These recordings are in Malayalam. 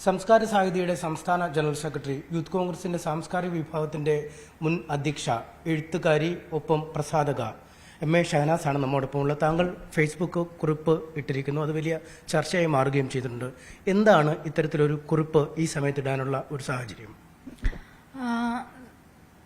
സംസ്കാര സാഹിതിയുടെ സംസ്ഥാന ജനറൽ സെക്രട്ടറി, യൂത്ത് കോൺഗ്രസിന്റെ സാംസ്കാരിക വിഭാഗത്തിന്റെ മുൻ അധ്യക്ഷ, എഴുത്തുകാരി, ഒപ്പം പ്രസാധക എം എ ഷഹനാസാണ് നമ്മോടൊപ്പം ഉള്ളത്. താങ്കൾ ഫേസ്ബുക്ക് കുറിപ്പ് ഇട്ടിരിക്കുന്നു. അത് വലിയ ചർച്ചയായി മാറുകയും ചെയ്തിട്ടുണ്ട്. എന്താണ് ഇത്തരത്തിലൊരു കുറിപ്പ് ഈ സമയത്ത് ഇടാനുള്ള ഒരു സാഹചര്യം?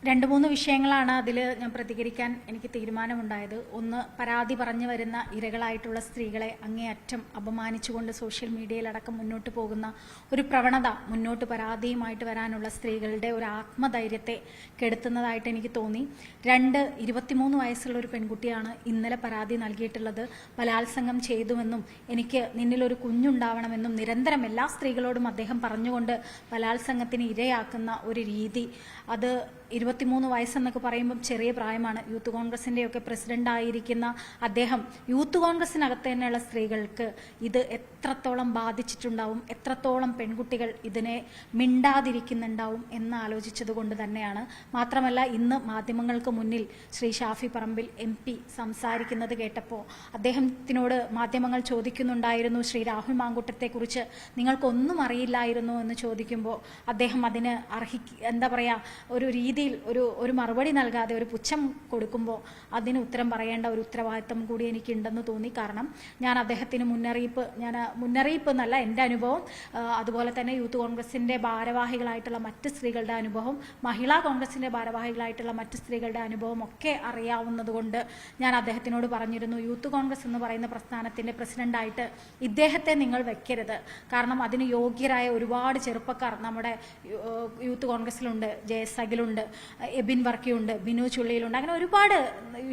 രണ്ട് മൂന്ന് വിഷയങ്ങളാണ് അതിൽ ഞാൻ പ്രതികരിക്കാൻ എനിക്ക് തീരുമാനമുണ്ടായത്. ഒന്ന്, പരാതി പറഞ്ഞു വരുന്ന ഇരകളായിട്ടുള്ള സ്ത്രീകളെ അങ്ങേയറ്റം അപമാനിച്ചുകൊണ്ട് സോഷ്യൽ മീഡിയയിലടക്കം മുന്നോട്ട് പോകുന്ന ഒരു പ്രവണത, മുന്നോട്ട് പരാതിയുമായിട്ട് വരാനുള്ള സ്ത്രീകളുടെ ഒരു ആത്മധൈര്യത്തെ കെടുത്തുന്നതായിട്ട് എനിക്ക് തോന്നി. രണ്ട്, 23 വയസ്സുള്ള ഒരു പെൺകുട്ടിയാണ് ഇന്നലെ പരാതി നൽകിയിട്ടുള്ളത്. ബലാത്സംഗം ചെയ്തുവെന്നും എനിക്ക് നിന്നിലൊരു കുഞ്ഞുണ്ടാവണമെന്നും നിരന്തരം എല്ലാ സ്ത്രീകളോടും അദ്ദേഹം പറഞ്ഞുകൊണ്ട് ബലാത്സംഗത്തിന് ഇരയാക്കുന്ന ഒരു രീതി, അത് 23 വയസ്സെന്നൊക്കെ പറയുമ്പം ചെറിയ പ്രായമാണ്. യൂത്ത് കോൺഗ്രസിൻ്റെയൊക്കെ പ്രസിഡന്റ് ആയിരിക്കുന്ന അദ്ദേഹം യൂത്ത് കോൺഗ്രസിനകത്ത് തന്നെയുള്ള സ്ത്രീകൾക്ക് ഇത് എത്രത്തോളം ബാധിച്ചിട്ടുണ്ടാവും, എത്രത്തോളം പെൺകുട്ടികൾ ഇതിനെ മിണ്ടാതിരിക്കുന്നുണ്ടാവും എന്ന് ആലോചിച്ചത് കൊണ്ട് തന്നെയാണ്. മാത്രമല്ല, ഇന്ന് മാധ്യമങ്ങൾക്ക് മുന്നിൽ ശ്രീ ഷാഫി പറമ്പിൽ MP സംസാരിക്കുന്നത് കേട്ടപ്പോൾ അദ്ദേഹത്തിനോട് മാധ്യമങ്ങൾ ചോദിക്കുന്നുണ്ടായിരുന്നു, ശ്രീ രാഹുൽ മാങ്കൂട്ടത്തെക്കുറിച്ച് നിങ്ങൾക്കൊന്നും അറിയില്ലായിരുന്നു എന്ന് ചോദിക്കുമ്പോൾ അദ്ദേഹം അതിന് എന്താ പറയുക, ഒരു രീതിയിൽ ഒരു മറുപടി നൽകാതെ ഒരു പുച്ഛം കൊടുക്കുമ്പോൾ അതിന് ഉത്തരം പറയേണ്ട ഒരു ഉത്തരവാദിത്തം കൂടി എനിക്കുണ്ടെന്ന് തോന്നി. കാരണം ഞാൻ അദ്ദേഹത്തിന് മുന്നറിയിപ്പ് എന്നല്ല, എൻ്റെ അനുഭവം, അതുപോലെ തന്നെ യൂത്ത് കോൺഗ്രസിൻ്റെ ഭാരവാഹികളായിട്ടുള്ള മറ്റ് സ്ത്രീകളുടെ അനുഭവം, മഹിളാ കോൺഗ്രസിൻ്റെ ഭാരവാഹികളായിട്ടുള്ള മറ്റ് സ്ത്രീകളുടെ അനുഭവം ഒക്കെ അറിയാവുന്നതുകൊണ്ട് ഞാൻ അദ്ദേഹത്തിനോട് പറഞ്ഞിരുന്നു, യൂത്ത് കോൺഗ്രസ് എന്ന് പറയുന്ന പ്രസ്ഥാനത്തിൻ്റെ പ്രസിഡന്റായിട്ട് ഇദ്ദേഹത്തെ നിങ്ങൾ വെക്കരുത്. കാരണം അതിന് യോഗ്യരായ ഒരുപാട് ചെറുപ്പക്കാർ നമ്മുടെ യൂത്ത് കോൺഗ്രസിലുണ്ട്. ജയസഖിലുണ്ട്, എബിൻ വർക്കിയുണ്ട്, ബിനു ചുള്ളിയിലുണ്ട്, അങ്ങനെ ഒരുപാട്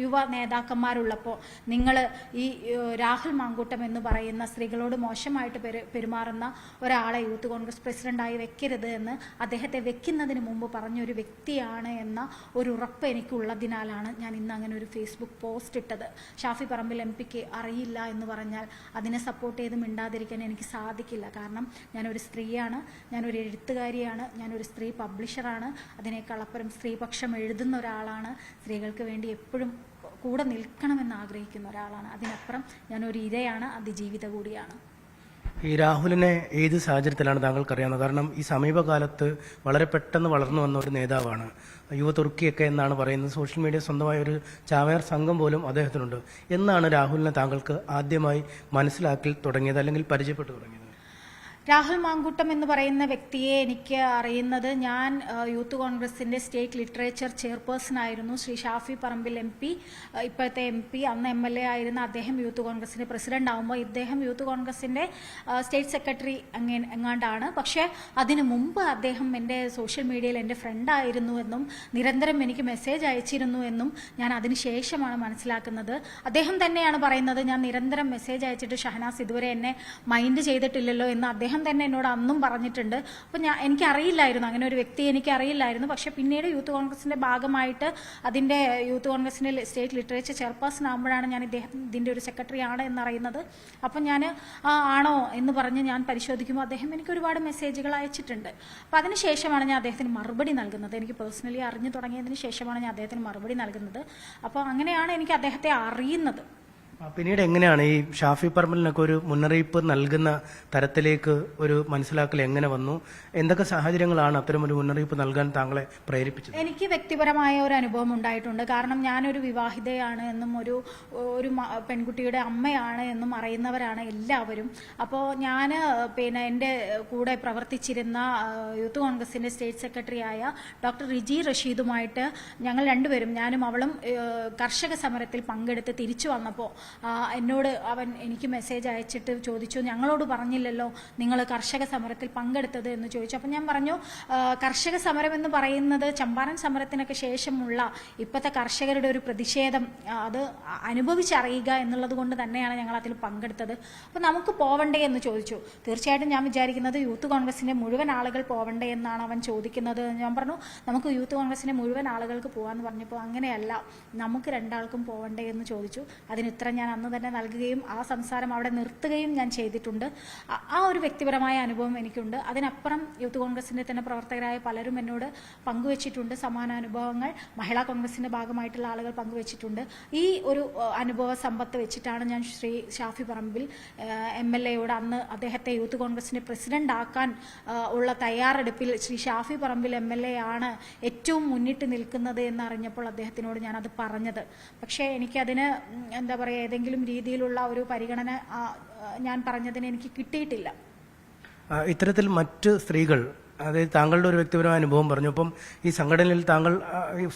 യുവ നേതാക്കന്മാരുള്ളപ്പോൾ നിങ്ങൾ ഈ രാഹുൽ മാങ്കൂട്ടം എന്ന് പറയുന്ന സ്ത്രീകളോട് മോശമായിട്ട് പെരുമാറുന്ന ഒരാളെ യൂത്ത് കോൺഗ്രസ് പ്രസിഡന്റായി വെക്കരുത് എന്ന് അദ്ദേഹത്തെ വെക്കുന്നതിന് മുമ്പ് പറഞ്ഞൊരു വ്യക്തിയാണ് എന്ന ഒരു ഉറപ്പ് എനിക്കുള്ളതിനാലാണ് ഞാൻ ഇന്ന് അങ്ങനെ ഒരു ഫേസ്ബുക്ക് പോസ്റ്റ് ഇട്ടത്. ഷാഫി പറമ്പിൽ MPക്ക് അറിയില്ല എന്ന് പറഞ്ഞാൽ അതിനെ സപ്പോർട്ട് ചെയ്ത് മിണ്ടാതിരിക്കാൻ എനിക്ക് സാധിക്കില്ല. കാരണം ഞാനൊരു സ്ത്രീയാണ്, ഞാനൊരു എഴുത്തുകാരിയാണ്, ഞാനൊരു സ്ത്രീ പബ്ലിഷറാണ്, അതിനേക്കാളപ്പുറം സ്ത്രീപക്ഷം എഴുതുന്ന ഒരാളാണ്, സ്ത്രീകൾക്ക് വേണ്ടി എപ്പോഴും കൂടെ നിൽക്കണമെന്ന് ആഗ്രഹിക്കുന്ന ഒരാളാണ്. അതിനപ്പുറം ഞാനൊരു ഇരയാണ്, അതിജീവിത കൂടിയാണ്. ഈ രാഹുലിനെ ഏത് സാഹചര്യത്തിലാണ് താങ്കൾക്കറിയാവുന്നത്? കാരണം ഈ സമീപകാലത്ത് വളരെ പെട്ടെന്ന് വളർന്നു വന്ന ഒരു നേതാവാണ്. യുവ തുർക്കിയൊക്കെ എന്നാണ് പറയുന്നത്. സോഷ്യൽ മീഡിയ സ്വന്തമായ ഒരു ചാവേർ സംഘം പോലും അദ്ദേഹത്തിനുണ്ട്. എന്നാണ് രാഹുലിനെ താങ്കൾക്ക് ആദ്യമായി മനസ്സിലാക്കി തുടങ്ങിയത്, അല്ലെങ്കിൽ പരിചയപ്പെട്ടു തുടങ്ങിയത്? രാഹുൽ മാങ്കൂട്ടം എന്ന് പറയുന്ന വ്യക്തിയെ എനിക്ക് അറിയുന്നത്, ഞാൻ യൂത്ത് കോൺഗ്രസിൻ്റെ സ്റ്റേറ്റ് ലിറ്ററേച്ചർ ചെയർപേഴ്സൺ ആയിരുന്നു. ശ്രീ ഷാഫി പറമ്പിൽ MP, ഇപ്പോഴത്തെ MP, അന്ന് MLA ആയിരുന്ന അദ്ദേഹം യൂത്ത് കോൺഗ്രസിൻ്റെ പ്രസിഡന്റ് ആകുമ്പോൾ ഇദ്ദേഹം യൂത്ത് കോൺഗ്രസിൻ്റെ സ്റ്റേറ്റ് സെക്രട്ടറി എങ്ങാണ്ടാണ്. പക്ഷേ അതിനു മുമ്പ് അദ്ദേഹം എൻ്റെ സോഷ്യൽ മീഡിയയിൽ എൻ്റെ ഫ്രണ്ടായിരുന്നു എന്നും നിരന്തരം എനിക്ക് മെസ്സേജ് അയച്ചിരുന്നു എന്നും ഞാൻ അതിന് ശേഷമാണ് മനസ്സിലാക്കുന്നത്. അദ്ദേഹം തന്നെയാണ് പറയുന്നത്, ഞാൻ നിരന്തരം മെസ്സേജ് അയച്ചിട്ട് ഷഹനാസ് ഇതുവരെ എന്നെ മൈൻഡ് ചെയ്തിട്ടില്ലല്ലോ എന്ന് അദ്ദേഹം തന്നെ എന്നോട് അന്നും പറഞ്ഞിട്ടുണ്ട്. അപ്പോൾ എനിക്കറിയില്ലായിരുന്നു, അങ്ങനെ ഒരു വ്യക്തി എനിക്കറിയില്ലായിരുന്നു. പക്ഷെ പിന്നീട് യൂത്ത് കോൺഗ്രസിൻ്റെ ഭാഗമായിട്ട് അതിൻ്റെ യൂത്ത് കോൺഗ്രസിൻ്റെ സ്റ്റേറ്റ് ലിറ്ററേച്ചർ ചെയർപേഴ്സൺ ആകുമ്പോഴാണ് ഞാൻ ഇതിൻ്റെ ഒരു സെക്രട്ടറി ആണ് എന്നറിയുന്നത്. അപ്പം ഞാൻ ആണോ എന്ന് പറഞ്ഞ് ഞാൻ പരിശോധിക്കുമ്പോൾ അദ്ദേഹം എനിക്ക് ഒരുപാട് മെസ്സേജുകൾ അയച്ചിട്ടുണ്ട്. അപ്പോൾ അതിനുശേഷമാണ് ഞാൻ അദ്ദേഹത്തിന് മറുപടി നൽകുന്നത്. എനിക്ക് പേഴ്സണലി അറിഞ്ഞു തുടങ്ങിയതിന് ശേഷമാണ് ഞാൻ അദ്ദേഹത്തിന് മറുപടി നൽകുന്നത്. അപ്പോൾ അങ്ങനെയാണ് എനിക്ക് അദ്ദേഹത്തെ അറിയുന്നത്. പിന്നീട് എങ്ങനെയാണ് ഈ ഷാഫി പറമ്പിലിനൊക്കെ ഒരു മുന്നറിയിപ്പ് നൽകുന്ന തരത്തിലേക്ക് ഒരു മനസ്സിലാക്കൽ എങ്ങനെ വന്നു? എന്തൊക്കെ സാഹചര്യങ്ങളാണ് അത്തരം ഒരു മുന്നറിയിപ്പ് നൽകാൻ താങ്കളെ പ്രേരിപ്പിച്ചത്? എനിക്ക് വ്യക്തിപരമായ ഒരു അനുഭവം ഉണ്ടായിട്ടുണ്ട്. കാരണം ഞാനൊരു വിവാഹിതയാണ് എന്നും ഒരു പെൺകുട്ടിയുടെ അമ്മയാണ് എന്നും അറിയുന്നവരാണ് എല്ലാവരും. അപ്പോൾ ഞാൻ എൻ്റെ കൂടെ പ്രവർത്തിച്ചിരുന്ന യൂത്ത് കോൺഗ്രസിൻ്റെ സ്റ്റേറ്റ് സെക്രട്ടറി ആയ ഡോക്ടർ റിജി റഷീദുമായിട്ട് ഞങ്ങൾ രണ്ടുപേരും, ഞാനും അവളും, കർഷക സമരത്തിൽ പങ്കെടുത്ത് തിരിച്ചു വന്നപ്പോൾ എന്നോട് എനിക്ക് മെസ്സേജ് അയച്ചിട്ട് ചോദിച്ചു, ഞങ്ങളോട് പറഞ്ഞില്ലല്ലോ നിങ്ങൾ കർഷക സമരത്തിൽ പങ്കെടുത്തത് എന്ന് ചോദിച്ചു. അപ്പം ഞാൻ പറഞ്ഞു, കർഷക സമരം എന്ന് പറയുന്നത് ചമ്പാരൻ സമരത്തിനൊക്കെ ശേഷമുള്ള ഇപ്പോഴത്തെ കർഷകരുടെ ഒരു പ്രതിഷേധം, അത് അനുഭവിച്ചറിയുക എന്നുള്ളത് കൊണ്ട് തന്നെയാണ് ഞങ്ങൾ അതിൽ പങ്കെടുത്തത്. അപ്പോൾ നമുക്ക് പോവണ്ടേ എന്ന് ചോദിച്ചു. തീർച്ചയായിട്ടും ഞാൻ വിചാരിക്കുന്നത് യൂത്ത് കോൺഗ്രസിൻ്റെ മുഴുവൻ ആളുകൾ പോവണ്ടേ എന്നാണ് അവൻ ചോദിക്കുന്നത്. ഞാൻ പറഞ്ഞു, നമുക്ക് യൂത്ത് കോൺഗ്രസിൻ്റെ മുഴുവൻ ആളുകൾക്ക് പോകാമെന്ന് പറഞ്ഞപ്പോൾ അങ്ങനെയല്ല, നമുക്ക് രണ്ടാൾക്കും പോവണ്ടേ എന്ന് ചോദിച്ചു. അതിന് ഉത്തരം ഉത്തരം ഞാൻ അന്ന് തന്നെ നൽകുകയും ആ സംസാരം അവിടെ നിർത്തുകയും ഞാൻ ചെയ്തിട്ടുണ്ട്. ആ ഒരു വ്യക്തിപരമായ അനുഭവം എനിക്കുണ്ട്. അതിനപ്പുറം യൂത്ത് കോൺഗ്രസിൻ്റെ തന്നെ പ്രവർത്തകരായ പലരും എന്നോട് പങ്കുവച്ചിട്ടുണ്ട് സമാന അനുഭവങ്ങൾ. മഹിളാ കോൺഗ്രസിൻ്റെ ഭാഗമായിട്ടുള്ള ആളുകൾ പങ്കുവച്ചിട്ടുണ്ട്. ഈ ഒരു അനുഭവ സമ്പത്ത് വെച്ചിട്ടാണ് ഞാൻ ശ്രീ ഷാഫി പറമ്പിൽ MLA-യോട് അന്ന് അദ്ദേഹത്തെ യൂത്ത് കോൺഗ്രസിൻ്റെ പ്രസിഡന്റ് ആക്കാൻ ഉള്ള തയ്യാറെടുപ്പിൽ ശ്രീ ഷാഫി പറമ്പിൽ MLA ആണ് ഏറ്റവും മുന്നിട്ട് നിൽക്കുന്നത് എന്നറിഞ്ഞപ്പോൾ അദ്ദേഹത്തിനോട് ഞാനത് പറഞ്ഞത്. പക്ഷേ എനിക്കതിന് എന്താ പറയുക, ഏതെങ്കിലും രീതിയിലുള്ള ഒരു പരിഗണന ഞാൻ പറഞ്ഞതിന് എനിക്ക് കിട്ടിയിട്ടില്ല. ഇത്തരത്തിൽ മറ്റ് സ്ത്രീകൾ, അതായത് താങ്കളുടെ ഒരു വ്യക്തിപരമായ അനുഭവം പറഞ്ഞു. അപ്പം ഈ സംഘടനയിൽ താങ്കൾ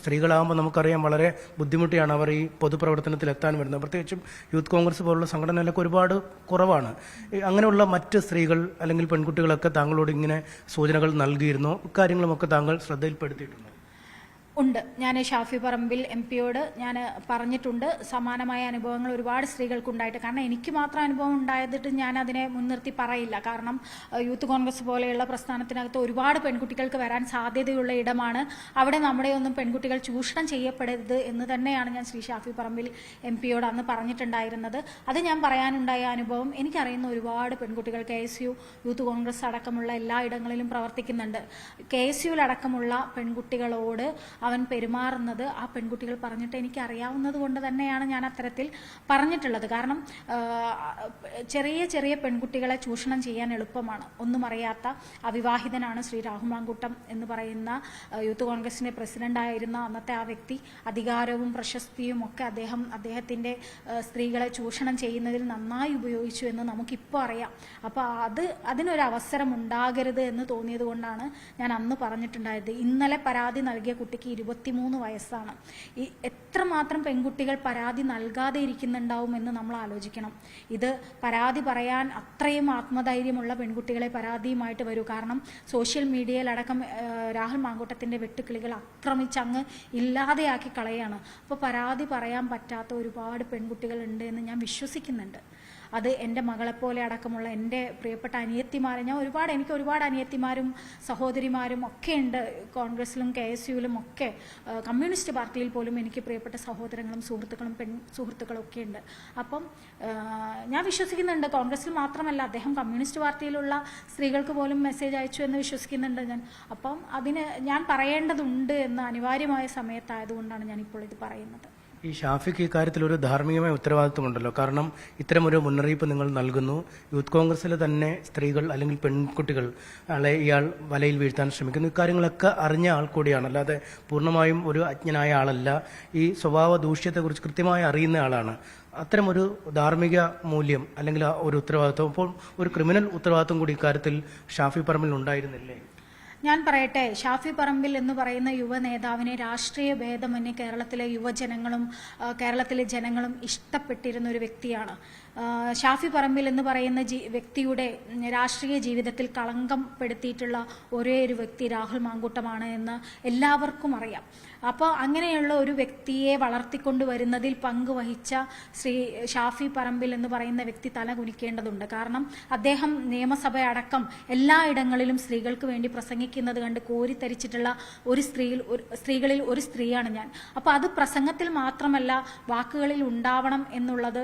സ്ത്രീകളാകുമ്പോൾ നമുക്കറിയാം വളരെ ബുദ്ധിമുട്ടിയാണ് അവർ ഈ പൊതുപ്രവർത്തനത്തിൽ എത്താൻ വരുന്നത്. പ്രത്യേകിച്ചും യൂത്ത് കോൺഗ്രസ് പോലുള്ള സംഘടനയിലൊക്കെ ഒരുപാട് കുറവാണ്. അങ്ങനെയുള്ള മറ്റ് സ്ത്രീകൾ അല്ലെങ്കിൽ പെൺകുട്ടികളൊക്കെ താങ്കളോട് ഇങ്ങനെ സൂചനകൾ നൽകിയിരുന്നോ? ഇക്കാര്യങ്ങളുമൊക്കെ താങ്കൾ ശ്രദ്ധയിൽപ്പെടുത്തിയിട്ടുണ്ടോ? ഉണ്ട്. ഞാൻ ഷാഫി പറമ്പിൽ MP-യോട് ഞാൻ പറഞ്ഞിട്ടുണ്ട്. സമാനമായ അനുഭവങ്ങൾ ഒരുപാട് സ്ത്രീകൾക്കുണ്ടായിട്ട്, കാരണം എനിക്ക് മാത്രം അനുഭവം ഉണ്ടായിട്ട് ഞാൻ അതിനെ മുൻനിർത്തി പറയില്ല. കാരണം യൂത്ത് കോൺഗ്രസ് പോലെയുള്ള പ്രസ്ഥാനത്തിനകത്ത് ഒരുപാട് പെൺകുട്ടികൾക്ക് വരാൻ സാധ്യതയുള്ള ഇടമാണ്. അവിടെ നമ്മുടെ ഒന്നും പെൺകുട്ടികൾ ചൂഷണം ചെയ്യപ്പെടരുത് എന്ന് തന്നെയാണ് ഞാൻ ശ്രീ ഷാഫി പറമ്പിൽ MP-യോട് അന്ന് പറഞ്ഞിട്ടുണ്ടായിരുന്നത്. അത് ഞാൻ പറയാനുണ്ടായ അനുഭവം, എനിക്കറിയുന്ന ഒരുപാട് പെൺകുട്ടികൾ KSU, യൂത്ത് കോൺഗ്രസ് അടക്കമുള്ള എല്ലാ ഇടങ്ങളിലും പ്രവർത്തിക്കുന്നുണ്ട്. KSU-ലടക്കമുള്ള പെൺകുട്ടികളോട് അവൻ പെരുമാറുന്നത് ആ പെൺകുട്ടികൾ പറഞ്ഞിട്ട് എനിക്ക് അറിയാവുന്നത് കൊണ്ട് തന്നെയാണ് ഞാൻ അത്തരത്തിൽ പറഞ്ഞിട്ടുള്ളത്. കാരണം ചെറിയ ചെറിയ പെൺകുട്ടികളെ ചൂഷണം ചെയ്യാൻ എളുപ്പമാണ്. ഒന്നും അറിയാത്ത അവിവാഹിതനാണ് ശ്രീ രാഹുൽ മാങ്കൂട്ടം എന്ന് പറയുന്ന യൂത്ത് കോൺഗ്രസിന്റെ പ്രസിഡന്റായിരുന്ന അന്നത്തെ ആ വ്യക്തി. അധികാരവും പ്രശസ്തിയും ഒക്കെ അദ്ദേഹത്തിന്റെ സ്ത്രീകളെ ചൂഷണം ചെയ്യുന്നതിൽ നന്നായി ഉപയോഗിച്ചു എന്ന് നമുക്കിപ്പോൾ അറിയാം. അപ്പോൾ അതിനൊരു അവസരം ഉണ്ടാകരുത് എന്ന് തോന്നിയത് കൊണ്ടാണ് ഞാൻ അന്ന് പറഞ്ഞിട്ടുണ്ടായത്. ഇന്നലെ പരാതി നൽകിയ കുട്ടിക്ക് 23 വയസ്സാണ്. ഈ എത്രമാത്രം പെൺകുട്ടികൾ പരാതി നൽകാതെ ഇരിക്കുന്നുണ്ടാവും എന്ന് നമ്മൾ ആലോചിക്കണം. ഇത് പരാതി പറയാൻ അത്രയും ആത്മധൈര്യമുള്ള പെൺകുട്ടികളെ പരാതിയുമായിട്ട് വരൂ. കാരണം സോഷ്യൽ മീഡിയയിലടക്കം രാഹുൽ മാങ്കൂട്ടത്തിൻ്റെ വെട്ടുക്കിളികൾ ആക്രമിച്ചങ്ങ് ഇല്ലാതെയാക്കി കളയാണ്. അപ്പോൾ പരാതി പറയാൻ പറ്റാത്ത ഒരുപാട് പെൺകുട്ടികൾ ഉണ്ട് എന്ന് ഞാൻ വിശ്വസിക്കുന്നുണ്ട്. അത് എൻ്റെ മകളെപ്പോലെ അടക്കമുള്ള എൻ്റെ പ്രിയപ്പെട്ട അനിയത്തിമാരെ, എനിക്ക് ഒരുപാട് അനിയത്തിമാരും സഹോദരിമാരും ഒക്കെ ഉണ്ട്. കോൺഗ്രസിലും KSU-ലും ഒക്കെ, കമ്മ്യൂണിസ്റ്റ് പാർട്ടിയിൽ പോലും എനിക്ക് പ്രിയപ്പെട്ട സഹോദരങ്ങളും സുഹൃത്തുക്കളും സുഹൃത്തുക്കളും ഒക്കെ ഉണ്ട്. അപ്പം ഞാൻ വിശ്വസിക്കുന്നുണ്ട്, കോൺഗ്രസിൽ മാത്രമല്ല അദ്ദേഹം കമ്മ്യൂണിസ്റ്റ് പാർട്ടിയിലുള്ള സ്ത്രീകൾക്ക് പോലും മെസ്സേജ് അയച്ചു എന്ന് വിശ്വസിക്കുന്നുണ്ട് ഞാൻ. അപ്പം അതിന് ഞാൻ പറയേണ്ടതുണ്ട് എന്ന് അനിവാര്യമായ സമയത്തായതുകൊണ്ടാണ് ഞാനിപ്പോൾ ഇത് പറയുന്നത്. ഈ ഷാഫിക്ക് ഇക്കാര്യത്തിൽ ഒരു ധാർമ്മികമായ ഉത്തരവാദിത്വമുണ്ടല്ലോ. കാരണം ഇത്തരമൊരു മുന്നറിയിപ്പ് നിങ്ങൾ നൽകുന്നു. യൂത്ത് കോൺഗ്രസിലെ തന്നെ സ്ത്രീകൾ അല്ലെങ്കിൽ പെൺകുട്ടികൾ ഇയാൾ വലയിൽ വീഴ്ത്താൻ ശ്രമിക്കുന്നു. ഇക്കാര്യങ്ങളൊക്കെ അറിഞ്ഞ ആൾ കൂടിയാണ്, അല്ലാതെ പൂർണ്ണമായും ഒരു അജ്ഞനായ ആളല്ല. ഈ സ്വഭാവ ദൂഷ്യത്തെക്കുറിച്ച് കൃത്യമായി അറിയുന്ന ആളാണ്. അത്തരമൊരു ധാർമ്മിക മൂല്യം അല്ലെങ്കിൽ ഒരു ഉത്തരവാദിത്വം, അപ്പോൾ ഒരു ക്രിമിനൽ ഉത്തരവാദിത്വം കൂടി ഇക്കാര്യത്തിൽ ഷാഫി പറമ്പിൽ ഉണ്ടായിരുന്നില്ലേ? ഞാൻ പറയട്ടെ, ഷാഫി പറമ്പിൽ എന്ന് പറയുന്ന യുവ നേതാവിനെ രാഷ്ട്രീയ ഭേദമന്യേ കേരളത്തിലെ യുവജനങ്ങളും കേരളത്തിലെ ജനങ്ങളും ഇഷ്ടപ്പെട്ടിരുന്ന ഒരു വ്യക്തിയാണ്. ഷാഫി പറമ്പിൽ എന്ന് പറയുന്ന വ്യക്തിയുടെ രാഷ്ട്രീയ ജീവിതത്തിൽ കളങ്കം പെടുത്തിയിട്ടുള്ള ഒരേ ഒരു വ്യക്തി രാഹുൽ മാങ്കൂട്ടമാണ് എന്ന് എല്ലാവർക്കും അറിയാം. അപ്പോൾ അങ്ങനെയുള്ള ഒരു വ്യക്തിയെ വളർത്തിക്കൊണ്ടുവരുന്നതിൽ പങ്കുവഹിച്ച ശ്രീ ഷാഫി പറമ്പിൽ എന്ന് പറയുന്ന വ്യക്തി തല കുനിക്കേണ്ടതുണ്ട്. കാരണം അദ്ദേഹം നിയമസഭയടക്കം എല്ലായിടങ്ങളിലും സ്ത്രീകൾക്ക് വേണ്ടി പ്രസംഗിക്കുന്നത് കണ്ട് കോരിത്തരിച്ചിട്ടുള്ള സ്ത്രീകളിൽ ഒരു സ്ത്രീയാണ് ഞാൻ. അപ്പോൾ അത് പ്രസംഗത്തിൽ മാത്രമല്ല വാക്കുകളിൽ ഉണ്ടാവണം എന്നുള്ളത്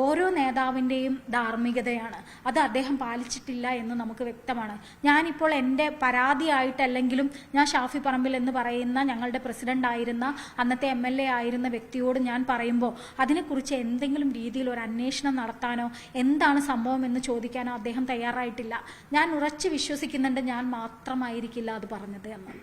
ഓരോ നേതാവിൻ്റെയും ധാർമ്മികതയാണ്. അത് അദ്ദേഹം പാലിച്ചിട്ടില്ല എന്ന് നമുക്ക് വ്യക്തമാണ്. ഞാനിപ്പോൾ എൻ്റെ പരാതിയായിട്ടല്ലെങ്കിലും ഞാൻ ഷാഫി പറമ്പിൽ എന്ന് പറയുന്ന ഞങ്ങളുടെ പ്രസിഡന്റ് ആയിരുന്ന അന്നത്തെ MLA ആയിരുന്ന വ്യക്തിയോട് ഞാൻ പറയുമ്പോൾ അതിനെക്കുറിച്ച് എന്തെങ്കിലും രീതിയിൽ ഒരു അന്വേഷണം നടത്താനോ എന്താണ് സംഭവം എന്ന് ചോദിക്കാനോ അദ്ദേഹം തയ്യാറായിട്ടില്ല. ഞാൻ ഉറച്ചു വിശ്വസിക്കുന്നുണ്ട് ഞാൻ മാത്രമായിരിക്കില്ല അത് പറഞ്ഞത് എന്ന്.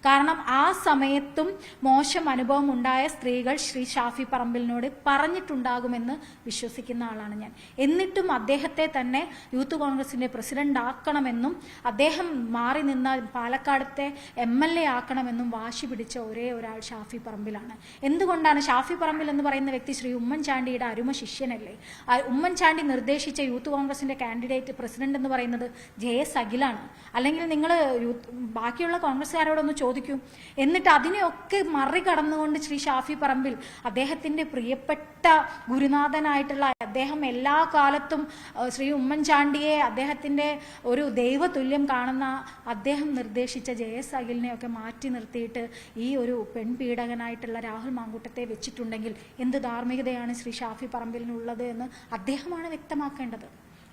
കാരണം ആ സമയത്തും മോശം അനുഭവം ഉണ്ടായ സ്ത്രീകൾ ശ്രീ ഷാഫി പറമ്പിലിനോട് പറഞ്ഞിട്ടുണ്ടാകുമെന്ന് വിശ്വസിക്കുന്ന ആളാണ് ഞാൻ. എന്നിട്ടും അദ്ദേഹത്തെ തന്നെ യൂത്ത് കോൺഗ്രസിന്റെ പ്രസിഡന്റ് ആക്കണമെന്നും അദ്ദേഹം മാറി നിന്ന പാലക്കാടത്തെ MLA ആക്കണമെന്നും വാശി പിടിച്ച ഒരേ ഒരാൾ ഷാഫി പറമ്പിലാണ്. എന്തുകൊണ്ടാണ്? ഷാഫി പറമ്പിൽ എന്ന് പറയുന്ന വ്യക്തി ശ്രീ ഉമ്മൻചാണ്ടിയുടെ അരുമ ശിഷ്യനല്ലേ? ഉമ്മൻചാണ്ടി നിർദ്ദേശിച്ച യൂത്ത് കോൺഗ്രസിന്റെ കാൻഡിഡേറ്റ് പ്രസിഡന്റ് എന്ന് പറയുന്നത് JS അഖിലാണ്. അല്ലെങ്കിൽ നിങ്ങൾ ബാക്കിയുള്ള കോൺഗ്രസ്സുകാരോടൊന്ന് ചോദിക്കൂ. എന്നിട്ട് അതിനെയൊക്കെ മറികടന്നുകൊണ്ട് ശ്രീ ഷാഫി പറമ്പിൽ അദ്ദേഹത്തിന്റെ പ്രിയപ്പെട്ട ഗുരുനാഥനായിട്ടുള്ള അദ്ദേഹം എല്ലാ കാലത്തും ശ്രീ ഉമ്മൻചാണ്ടിയെ അദ്ദേഹത്തിന്റെ ഒരു ദൈവതുല്യം കാണുന്ന അദ്ദേഹം നിർദ്ദേശിച്ച JS അഖിലിനെയൊക്കെ മാറ്റി നിർത്തിയിട്ട് ഈ ഒരു പെൺപീഡകനായിട്ടുള്ള രാഹുൽ മാങ്കൂട്ടത്തെ വെച്ചിട്ടുണ്ടെങ്കിൽ എന്ത് ധാർമ്മികതയാണ് ശ്രീ ഷാഫി പറമ്പിലിനുള്ളത് എന്ന് അദ്ദേഹമാണ് വ്യക്തമാക്കേണ്ടത്.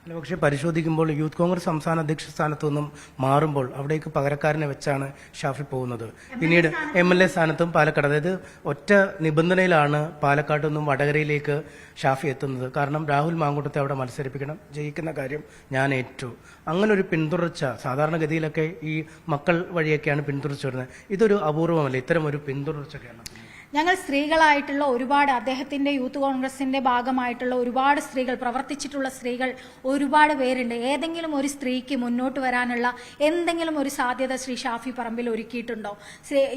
അല്ല, പക്ഷേ പരിശോധിക്കുമ്പോൾ യൂത്ത് കോൺഗ്രസ് സംസ്ഥാന അധ്യക്ഷ സ്ഥാനത്തു നിന്നും മാറുമ്പോൾ അവിടേക്ക് പകരക്കാരനെ വെച്ചാണ് ഷാഫി പോകുന്നത്. പിന്നീട് MLA സ്ഥാനത്തും പാലക്കാട്, അതായത് ഒറ്റ നിബന്ധനയിലാണ് പാലക്കാട് നിന്നും വടകരയിലേക്ക് ഷാഫി എത്തുന്നത്. കാരണം രാഹുൽ മാങ്കൂട്ടത്തെ അവിടെ മത്സരിപ്പിക്കണം, ജയിക്കുന്ന കാര്യം ഞാൻ ഏറ്റു. അങ്ങനെ ഒരു പിന്തുടർച്ച സാധാരണഗതിയിലൊക്കെ ഈ മക്കൾ വഴിയൊക്കെയാണ് പിന്തുടർച്ച വരുന്നത്. ഇതൊരു അപൂർവമല്ല, ഇത്തരം ഒരു പിന്തുടർച്ച കേരളത്തിൽ? ഞങ്ങൾ സ്ത്രീകളായിട്ടുള്ള ഒരുപാട് അദ്ദേഹത്തിന്റെ യൂത്ത് കോൺഗ്രസിന്റെ ഭാഗമായിട്ടുള്ള ഒരുപാട് സ്ത്രീകൾ, പ്രവർത്തിച്ചിട്ടുള്ള സ്ത്രീകൾ ഒരുപാട് പേരുണ്ട്. ഏതെങ്കിലും ഒരു സ്ത്രീക്ക് മുന്നോട്ട് വരാനുള്ള എന്തെങ്കിലും ഒരു സാധ്യത ശ്രീ ഷാഫി പറമ്പിൽ ഒരുക്കിയിട്ടുണ്ടോ?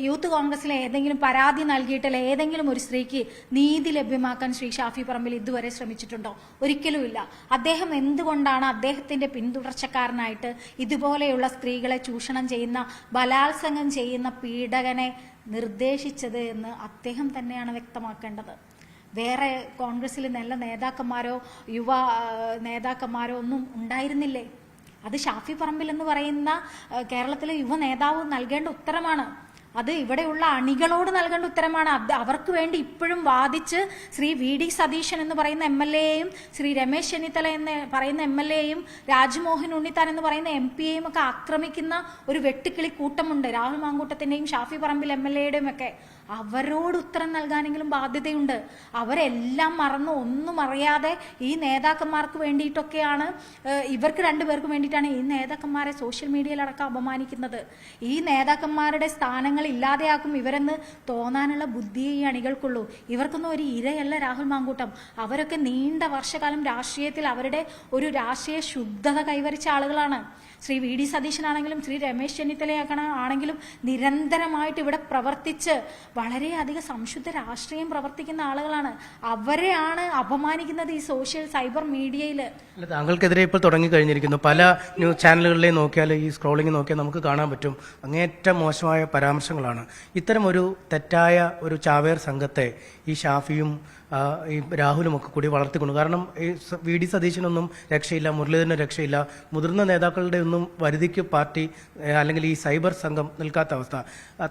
യൂത്ത് കോൺഗ്രസിലെ ഏതെങ്കിലും പരാതി നൽകിയിട്ടുള്ള ഏതെങ്കിലും ഒരു സ്ത്രീക്ക് നീതി ലഭ്യമാക്കാൻ ശ്രീ ഷാഫി പറമ്പിൽ ഇതുവരെ ശ്രമിച്ചിട്ടുണ്ടോ? ഒരിക്കലുമില്ല. അദ്ദേഹം എന്തുകൊണ്ടാണ് അദ്ദേഹത്തിന്റെ പിന്തുടർച്ചക്കാരനായിട്ട് ഇതുപോലെയുള്ള സ്ത്രീകളെ ചൂഷണം ചെയ്യുന്ന, ബലാത്സംഗം ചെയ്യുന്ന പീഡകനെ നിർദ്ദേശിച്ചത് എന്ന് അദ്ദേഹം തന്നെയാണ് വ്യക്തമാക്കേണ്ടത്. വേറെ കോൺഗ്രസിൽ നല്ല നേതാക്കന്മാരോ യുവ നേതാക്കന്മാരോ ഒന്നും ഉണ്ടായിരുന്നില്ലേ? അത് ഷാഫി പറമ്പിൽ എന്ന് പറയുന്ന കേരളത്തിലെ യുവ നേതാവ് നൽകേണ്ട ഉത്തരമാണ്. അത് ഇവിടെയുള്ള അണികളോട് നൽകേണ്ട ഉത്തരമാണ്. അവർക്ക് വേണ്ടി ഇപ്പോഴും വാദിച്ച് ശ്രീ VD സതീശൻ എന്ന് പറയുന്ന MLA-യും ശ്രീ രമേശ് ചെന്നിത്തല എന്ന് പറയുന്ന MLA-യും രാജ്മോഹൻ ഉണ്ണിത്താൻ എന്ന് പറയുന്ന MP-യെയും ഒക്കെ ആക്രമിക്കുന്ന ഒരു വെട്ടുക്കിളി കൂട്ടമുണ്ട്. രാഹുൽ മാങ്കൂട്ടത്തിന്റെയും ഷാഫി പറമ്പിൽ MLA-യുടെയും ഒക്കെ. അവരോട് ഉത്തരം നൽകാനെങ്കിലും ബാധ്യതയുണ്ട്. അവരെല്ലാം മറന്ന് ഒന്നും അറിയാതെ ഈ നേതാക്കന്മാർക്ക് വേണ്ടിയിട്ടൊക്കെയാണ്, ഇവർക്ക് രണ്ടുപേർക്ക് വേണ്ടിയിട്ടാണ് ഈ നേതാക്കന്മാരെ സോഷ്യൽ മീഡിയയിലടക്കം അപമാനിക്കുന്നത്. ഈ നേതാക്കന്മാരുടെ സ്ഥാനങ്ങൾ ഇല്ലാതെയാക്കും ഇവരെന്ന് തോന്നാനുള്ള ബുദ്ധിയെ ഈ അണികൾക്കുള്ളൂ. ഇവർക്കൊന്നും ഒരു ഇരയല്ല രാഹുൽ മാങ്കൂട്ടം. അവരൊക്കെ നീണ്ട വർഷകാലം രാഷ്ട്രീയത്തിൽ അവരുടെ ഒരു രാഷ്ട്രീയ ശുദ്ധത കൈവരിച്ച ആളുകളാണ്. ശ്രീ VD സതീശനാണെങ്കിലും ശ്രീ രമേശ് ചെന്നിത്തലയാണെങ്കിലും നിരന്തരമായിട്ട് ഇവിടെ പ്രവർത്തിച്ച് വളരെയധികം സംശുദ്ധ രാഷ്ട്രീയം പ്രവർത്തിക്കുന്ന ആളുകളാണ്. അവരെയാണ് അപമാനിക്കുന്നത് ഈ സൈബർ മീഡിയയിൽ. താങ്കൾക്കെതിരെ ഇപ്പോൾ തുടങ്ങി കഴിഞ്ഞിരിക്കുന്നു. പല ന്യൂസ് ചാനലുകളിലെയും നോക്കിയാൽ, ഈ സ്ക്രോളിംഗ് നോക്കിയാൽ നമുക്ക് കാണാൻ പറ്റും അങ്ങേയറ്റം മോശമായ പരാമർശങ്ങളാണ്. ഇത്തരം ഒരു തെറ്റായ ഒരു ചാവേർ സംഘത്തെ ഈ ഷാഫിയും ഈ രാഹുലും ഒക്കെ കൂടി വളർത്തിക്കൊണ്ടു. കാരണം ഈ VD സതീശനൊന്നും രക്ഷയില്ല, മുരളീധരന് രക്ഷയില്ല, മുതിർന്ന നേതാക്കളുടെ ഒന്നും വരുതിക്ക് പാർട്ടി അല്ലെങ്കിൽ ഈ സൈബർ സംഘം നിൽക്കാത്ത അവസ്ഥ.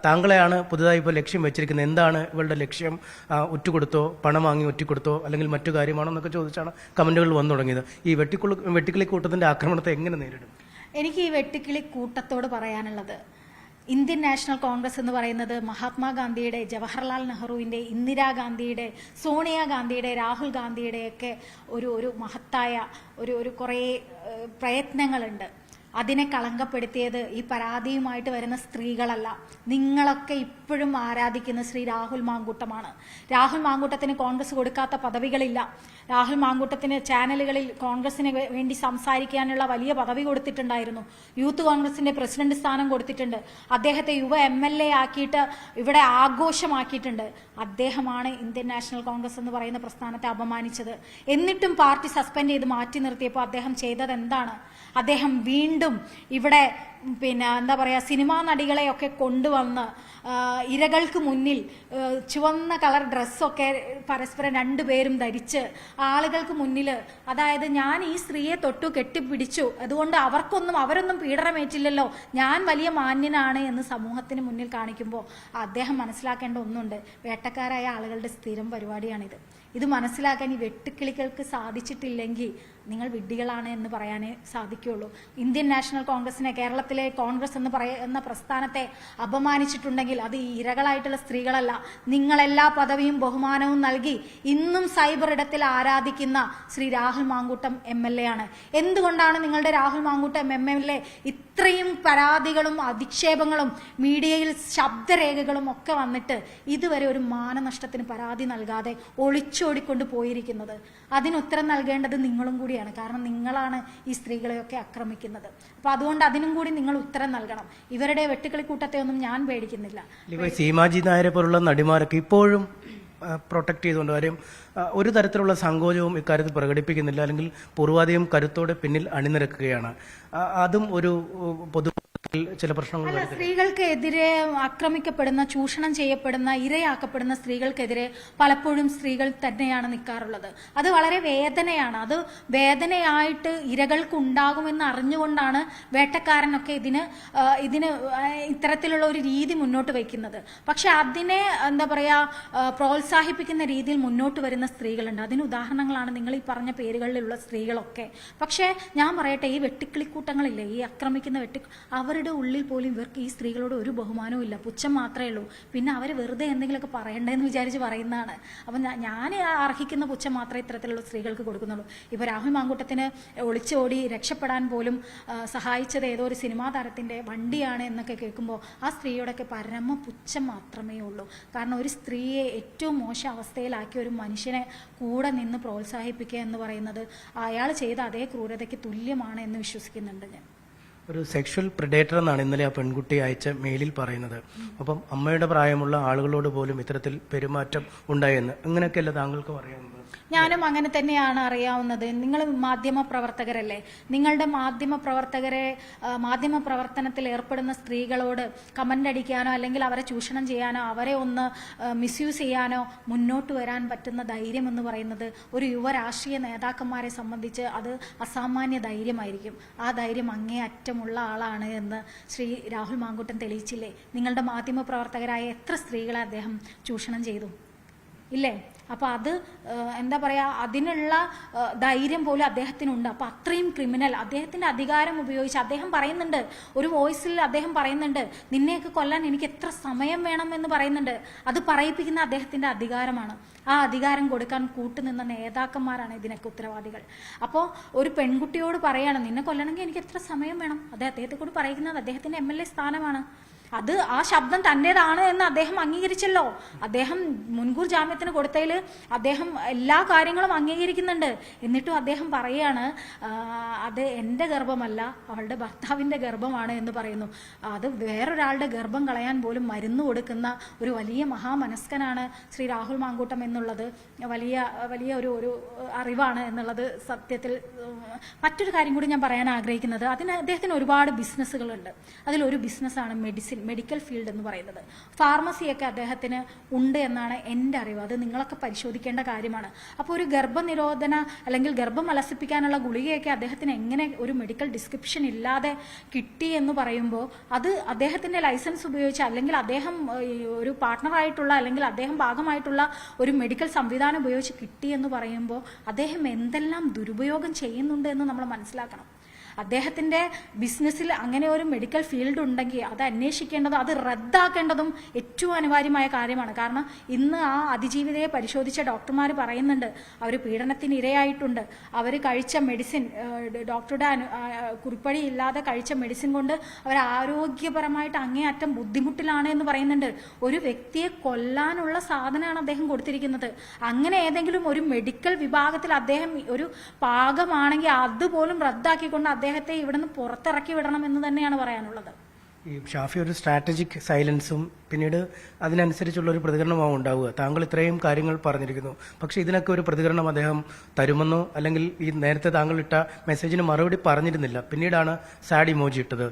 താങ്കളെയാണ് പുതുതായി ഇപ്പോൾ ലക്ഷ്യം വെച്ചിരിക്കുന്നത്. എന്താണ് ഇവളുടെ ലക്ഷ്യം? ഒറ്റുകൊടുത്തോ, പണം വാങ്ങി ഒറ്റിക്കൊടുത്തോ, അല്ലെങ്കിൽ മറ്റു കാര്യമാണോ എന്നൊക്കെ ചോദിച്ചാണ് കമന്റുകൾ വന്നു തുടങ്ങിയത്. ഈ വെട്ടിക്കിളി കൂട്ടത്തിന്റെ ആക്രമണത്തെ എങ്ങനെ നേരിടും? എനിക്ക് ഈ വെട്ടിക്കിളി കൂട്ടത്തോട് പറയാനുള്ളത്, ഇന്ത്യൻ നാഷണൽ കോൺഗ്രസ് എന്ന് പറയുന്നത് മഹാത്മാഗാന്ധിയുടെ, ജവഹർലാൽ നെഹ്റുവിൻ്റെ, ഇന്ദിരാഗാന്ധിയുടെ, സോണിയാഗാന്ധിയുടെ, രാഹുൽ ഗാന്ധിയുടെയൊക്കെ ഒരു മഹത്തായ ഒരു കുറേ പ്രയത്നങ്ങളുണ്ട്. അതിനെ കളങ്കപ്പെടുത്തിയത് ഈ പരാതിയുമായിട്ട് വരുന്ന സ്ത്രീകളല്ല. നിങ്ങളൊക്കെ ഇപ്പോഴും ആരാധിക്കുന്ന ശ്രീ രാഹുൽ മാങ്കൂട്ടമാണ്. രാഹുൽ മാങ്കൂട്ടത്തിന് കോൺഗ്രസ് കൊടുക്കാത്ത പദവികളില്ല. രാഹുൽ മാങ്കൂട്ടത്തിന് ചാനലുകളിൽ കോൺഗ്രസിന് വേണ്ടി സംസാരിക്കാനുള്ള വലിയ പദവി കൊടുത്തിട്ടുണ്ടായിരുന്നു. യൂത്ത് കോൺഗ്രസിന്റെ പ്രസിഡന്റ് സ്ഥാനം കൊടുത്തിട്ടുണ്ട്. അദ്ദേഹത്തെ യുവ MLA ആക്കിയിട്ട് ഇവിടെ ആഘോഷമാക്കിയിട്ടുണ്ട്. അദ്ദേഹമാണ് ഇന്ത്യൻ നാഷണൽ കോൺഗ്രസ് എന്ന് പറയുന്ന പ്രസ്ഥാനത്തെ അപമാനിച്ചത്. എന്നിട്ടും പാർട്ടി സസ്പെൻഡ് ചെയ്ത് മാറ്റി നിർത്തിയപ്പോൾ അദ്ദേഹം ചെയ്തത് എന്താണ്? അദ്ദേഹം വീണ്ടും ഇവിടെ എന്താ പറയുക, സിനിമാ നടികളെയൊക്കെ കൊണ്ടുവന്ന് ഇരകൾക്ക് മുന്നിൽ ചുവന്ന കളർ ഡ്രസ്സൊക്കെ പരസ്പരം രണ്ടുപേരും ധരിച്ച് ആളുകൾക്ക് മുന്നിൽ, അതായത് ഞാൻ ഈ സ്ത്രീയെ തൊട്ടു കെട്ടിപ്പിടിച്ചു, അതുകൊണ്ട് അവരൊന്നും പീഡനമേറ്റില്ലല്ലോ, ഞാൻ വലിയ മാന്യനാണ് എന്ന് സമൂഹത്തിന് മുന്നിൽ കാണിക്കുമ്പോൾ അദ്ദേഹം മനസ്സിലാക്കേണ്ട ഒന്നുണ്ട്. വേട്ടക്കാരായ ആളുകളുടെ സ്ഥിരം പരിപാടിയാണിത്. ഇത് മനസ്സിലാക്കാൻ ഈ വെട്ടുക്കിളികൾക്ക് സാധിച്ചിട്ടില്ലെങ്കിൽ നിങ്ങൾ വിഡ്ഢികളാണ് എന്ന് പറയാനേ സാധിക്കുകയുള്ളൂ. ഇന്ത്യൻ നാഷണൽ കോൺഗ്രസിനെ, കേരളത്തിലെ കോൺഗ്രസ് എന്ന് പറയുന്ന പ്രസ്ഥാനത്തെ അപമാനിച്ചിട്ടുണ്ടെങ്കിൽ അത് ഈ ഇരകളായിട്ടുള്ള സ്ത്രീകളല്ല. നിങ്ങളെല്ലാ പദവിയും ബഹുമാനവും നൽകി ഇന്നും സൈബർ ഇടത്തിൽ ആരാധിക്കുന്ന ശ്രീ രാഹുൽ മാങ്കൂട്ടം MLA ആണ്. എന്തുകൊണ്ടാണ് നിങ്ങളുടെ രാഹുൽ മാങ്കൂട്ടം MLA ഇത്രയും പരാതികളും അധിക്ഷേപങ്ങളും മീഡിയയിൽ ശബ്ദരേഖകളും ഒക്കെ വന്നിട്ട് ഇതുവരെ ഒരു മാനനഷ്ടത്തിന് പരാതി നൽകാതെ ഒളിച്ചോടിക്കൊണ്ട് പോയിരിക്കുന്നത്? അതിനുത്തരം നൽകേണ്ടത് നിങ്ങളും കൂടിയാണ്. കാരണം നിങ്ങളാണ് ഈ സ്ത്രീകളെയൊക്കെ ആക്രമിക്കുന്നത്. അപ്പൊ അതുകൊണ്ട് അതിനും കൂടി നിങ്ങൾ ഉത്തരം നൽകണം. ഇവരുടെ വെട്ടുക്കിളിക്കൂട്ടത്തെ ഒന്നും ഞാൻ പേടിക്കുന്നില്ല. സീമാജി നായരെ പോലുള്ള നടിമാരൊക്കെ ഇപ്പോഴും പ്രൊട്ടക്ട് ചെയ്തുകൊണ്ട് കാര്യം ഒരു തരത്തിലുള്ള സങ്കോചവും ഇക്കാര്യത്തിൽ പ്രകടിപ്പിക്കുന്നില്ല, അല്ലെങ്കിൽ പൂർവാധികം കരുത്തോടെ പിന്നിൽ അണിനിരക്കുകയാണ്. അതും ഒരു പൊതു ചില പ്രശ്നങ്ങൾ അല്ല, സ്ത്രീകൾക്കെതിരെ ആക്രമിക്കപ്പെടുന്ന, ചൂഷണം ചെയ്യപ്പെടുന്ന, ഇരയാക്കപ്പെടുന്ന സ്ത്രീകൾക്കെതിരെ പലപ്പോഴും സ്ത്രീകൾ തന്നെയാണ് നിൽക്കാറുള്ളത്. അത് വളരെ വേദനയാണ്. അത് വേദനയായിട്ട് ഇരകൾക്ക് ഉണ്ടാകുമെന്ന് അറിഞ്ഞുകൊണ്ടാണ് വേട്ടക്കാരനൊക്കെ ഇതിന് ഇത്തരത്തിലുള്ള ഒരു രീതി മുന്നോട്ട് വയ്ക്കുന്നത്. പക്ഷെ അതിനെ എന്താ പറയാ പ്രോത്സാഹിപ്പിക്കുന്ന രീതിയിൽ മുന്നോട്ട് വരുന്ന സ്ത്രീകളുണ്ട്. അതിന് ഉദാഹരണങ്ങളാണ് നിങ്ങൾ ഈ പറഞ്ഞ പേരുകളിലുള്ള സ്ത്രീകളൊക്കെ. പക്ഷേ ഞാൻ പറയട്ടെ, ഈ വെട്ടിക്കിളിക്കൂട്ടങ്ങളില്ലേ, ഈ ആക്രമിക്കുന്ന അവരുടെ ഉള്ളിൽ പോലും ഇവർക്ക് ഈ സ്ത്രീകളോട് ഒരു ബഹുമാനവും ഇല്ല, പുച്ഛം മാത്രമേ ഉള്ളൂ. പിന്നെ അവർ വെറുതെ എന്തെങ്കിലുമൊക്കെ പറയണ്ടെന്ന് വിചാരിച്ച് പറയുന്നതാണ്. അപ്പം ഞാൻ അർഹിക്കുന്ന പുച്ഛം മാത്രമേ ഇത്തരത്തിലുള്ള സ്ത്രീകൾക്ക് കൊടുക്കുന്നുള്ളൂ. ഇപ്പോൾ രാഹുൽ മാങ്കൂട്ടത്തിന് ഒളിച്ചോടി രക്ഷപ്പെടാൻ പോലും സഹായിച്ചത് ഏതോ ഒരു സിനിമാ താരത്തിൻ്റെ വണ്ടിയാണ് എന്നൊക്കെ കേൾക്കുമ്പോൾ ആ സ്ത്രീയോടൊക്കെ പരമ പുച്ഛം മാത്രമേ ഉള്ളൂ. കാരണം ഒരു സ്ത്രീയെ ഏറ്റവും മോശം അവസ്ഥയിലാക്കിയ ഒരു മനുഷ്യനെ കൂടെ നിന്ന് പ്രോത്സാഹിപ്പിക്കുക എന്ന് പറയുന്നത് അയാൾ ചെയ്ത അതേ ക്രൂരതയ്ക്ക് തുല്യമാണ് എന്ന് വിശ്വസിക്കുന്നുണ്ട് ഞാൻ. ഒരു സെക്ഷൽ പ്രിഡേറ്റർ എന്നാണ് ഇന്നലെ ആ പെൺകുട്ടി അയച്ച മെയിലിൽ പറയുന്നത്. അപ്പം അമ്മയുടെ പ്രായമുള്ള ആളുകളോട് പോലും ഇത്തരത്തിൽ പെരുമാറ്റം ഉണ്ടായെന്ന് അങ്ങനെയൊക്കെയല്ല താങ്കൾക്ക് പറയാവുന്നത്? ഞാനും അങ്ങനെ തന്നെയാണ് അറിയാവുന്നത്. നിങ്ങൾ മാധ്യമ പ്രവർത്തകരല്ലേ, നിങ്ങളുടെ മാധ്യമ പ്രവർത്തനത്തിൽ ഏർപ്പെടുന്ന സ്ത്രീകളോട് കമന്റ് അടിക്കാനോ അല്ലെങ്കിൽ അവരെ ചൂഷണം ചെയ്യാനോ അവരെ ഒന്ന് മിസ്യൂസ് ചെയ്യാനോ മുന്നോട്ട് വരാൻ പറ്റുന്ന ധൈര്യം എന്ന് പറയുന്നത് ഒരു യുവ രാഷ്ട്രീയ നേതാക്കന്മാരെ സംബന്ധിച്ച് അത് അസാമാന്യ ധൈര്യമായിരിക്കും. ആ ധൈര്യം അങ്ങേ അറ്റമുള്ള ആളാണ് എന്ന് ശ്രീ രാഹുൽ മാങ്കൂട്ടൻ തെളിയിച്ചില്ലേ? നിങ്ങളുടെ മാധ്യമ പ്രവർത്തകരായ എത്ര സ്ത്രീകളെ അദ്ദേഹം ചൂഷണം ചെയ്തു ഇല്ലേ? അപ്പോൾ അത് എന്താ പറയുക, അതിനുള്ള ധൈര്യം പോലും അദ്ദേഹത്തിനുണ്ട്. അപ്പോൾ അത്രയും ക്രിമിനൽ അദ്ദേഹത്തിൻ്റെ അധികാരം ഉപയോഗിച്ച് അദ്ദേഹം പറയുന്നുണ്ട്, ഒരു വോയിസിൽ അദ്ദേഹം പറയുന്നുണ്ട്, നിന്നെയൊക്കെ കൊല്ലാൻ എനിക്ക് എത്ര സമയം വേണം എന്ന് പറയുന്നുണ്ട്. അത് പറയിപ്പിക്കുന്ന അദ്ദേഹത്തിൻ്റെ അധികാരമാണ്. ആ അധികാരം കൊടുക്കാൻ കൂട്ടുനിന്ന നേതാക്കന്മാരാണ് ഇതിനൊക്കെ ഉത്തരവാദികൾ. അപ്പോൾ ഒരു പെൺകുട്ടിയോട് പറയാണ്, നിന്നെ കൊല്ലണമെങ്കിൽ എനിക്ക് എത്ര സമയം വേണം, അത് അദ്ദേഹത്തെ കൂടി പറയുന്നത് അദ്ദേഹത്തിൻ്റെ MLA സ്ഥാനമാണ്. അത് ആ ശബ്ദം തൻ്റേതാണ് എന്ന് അദ്ദേഹം അംഗീകരിച്ചല്ലോ. അദ്ദേഹം മുൻകൂർ ജാമ്യത്തിന് കൊടുത്തതിൽ അദ്ദേഹം എല്ലാ കാര്യങ്ങളും അംഗീകരിക്കുന്നുണ്ട്. എന്നിട്ടും അദ്ദേഹം പറയാണ് അത് എൻ്റെ ഗർഭമല്ല, അവളുടെ ഭർത്താവിൻ്റെ ഗർഭമാണ് എന്ന് പറയുന്നു. അത് വേറൊരാളുടെ ഗർഭം കളയാൻ പോലും മരുന്ന് കൊടുക്കുന്ന ഒരു വലിയ മഹാമനസ്കനാണ് ശ്രീ രാഹുൽ മാങ്കൂട്ടം എന്നുള്ളത് വലിയ ഒരു അറിവാണ് എന്നുള്ളത് സത്യത്തിൽ. മറ്റൊരു കാര്യം കൂടി ഞാൻ പറയാൻ ആഗ്രഹിക്കുന്നത്, അദ്ദേഹത്തിന് ഒരുപാട് ബിസിനസ്സുകളുണ്ട്. അതിലൊരു ബിസിനസ്സാണ് മെഡിക്കൽ ഫീൽഡ് എന്ന് പറയുന്നത്. ഫാർമസിയൊക്കെ അദ്ദേഹത്തിന് ഉണ്ട് എന്നാണ് എൻ്റെ അറിവ്. അത് നിങ്ങളൊക്കെ പരിശോധിക്കേണ്ട കാര്യമാണ്. അപ്പോൾ ഒരു ഗർഭനിരോധന അല്ലെങ്കിൽ ഗർഭം അലസിപ്പിക്കാനുള്ള ഗുളികയൊക്കെ അദ്ദേഹത്തിന് എങ്ങനെ ഒരു മെഡിക്കൽ ഡിസ്ക്രിപ്ഷൻ ഇല്ലാതെ കിട്ടി എന്ന് പറയുമ്പോൾ അത് അദ്ദേഹത്തിൻ്റെ ലൈസൻസ് ഉപയോഗിച്ച് അല്ലെങ്കിൽ അദ്ദേഹം ഒരു പാർട്ട്ണറായിട്ടുള്ള അല്ലെങ്കിൽ അദ്ദേഹം ഭാഗമായിട്ടുള്ള ഒരു മെഡിക്കൽ സംവിധാനം ഉപയോഗിച്ച് കിട്ടി എന്ന് പറയുമ്പോൾ അദ്ദേഹം എന്തെല്ലാം ദുരുപയോഗം ചെയ്യുന്നുണ്ട് എന്ന് നമ്മൾ മനസ്സിലാക്കണം. അദ്ദേഹത്തിൻ്റെ ബിസിനസ്സിൽ അങ്ങനെ ഒരു മെഡിക്കൽ ഫീൽഡ് ഉണ്ടെങ്കിൽ അത് അന്വേഷിക്കേണ്ടതും അത് റദ്ദാക്കേണ്ടതും ഏറ്റവും അനിവാര്യമായ കാര്യമാണ്. കാരണം ഇന്ന് ആ അതിജീവിതയെ പരിശോധിച്ച ഡോക്ടർമാർ പറയുന്നുണ്ട്, അവർ പീഡനത്തിന് ഇരയായിട്ടുണ്ട്, അവർ കഴിച്ച മെഡിസിൻ ഡോക്ടറുടെ കുറിപ്പടി ഇല്ലാതെ കഴിച്ച മെഡിസിൻ കൊണ്ട് അവർ ആരോഗ്യപരമായിട്ട് അങ്ങേയറ്റം ബുദ്ധിമുട്ടിലാണ് എന്ന് പറയുന്നുണ്ട്. ഒരു വ്യക്തിയെ കൊല്ലാനുള്ള സാധനമാണ് അദ്ദേഹം കൊടുത്തിരിക്കുന്നത്. അങ്ങനെ ഏതെങ്കിലും ഒരു മെഡിക്കൽ വിഭാഗത്തിൽ അദ്ദേഹം ഒരു പാകമാണെങ്കിൽ അതുപോലും റദ്ദാക്കിക്കൊണ്ട് അദ്ദേഹത്തെ ഇവിടുന്ന് പുറത്തിറക്കി വിടണം എന്ന് തന്നെയാണ് പറയാനുള്ളത്. ഈ ഷാഫി ഒരു സ്ട്രാറ്റജിക് സൈലൻസും പിന്നീട് അതിനനുസരിച്ചുള്ള ഒരു പ്രതികരണമാവും ഉണ്ടാവുക. താങ്കൾ ഇത്രയും കാര്യങ്ങൾ പറഞ്ഞിരിക്കുന്നു, പക്ഷേ ഇതിനൊക്കെ ഒരു പ്രതികരണം അദ്ദേഹം തരുമെന്നോ അല്ലെങ്കിൽ ഈ നേരത്തെ താങ്കൾ ഇട്ട മെസ്സേജിന് മറുപടി പറഞ്ഞിരുന്നില്ല, പിന്നീടാണ് സാഡ് ഇമോജി ഇട്ടത്.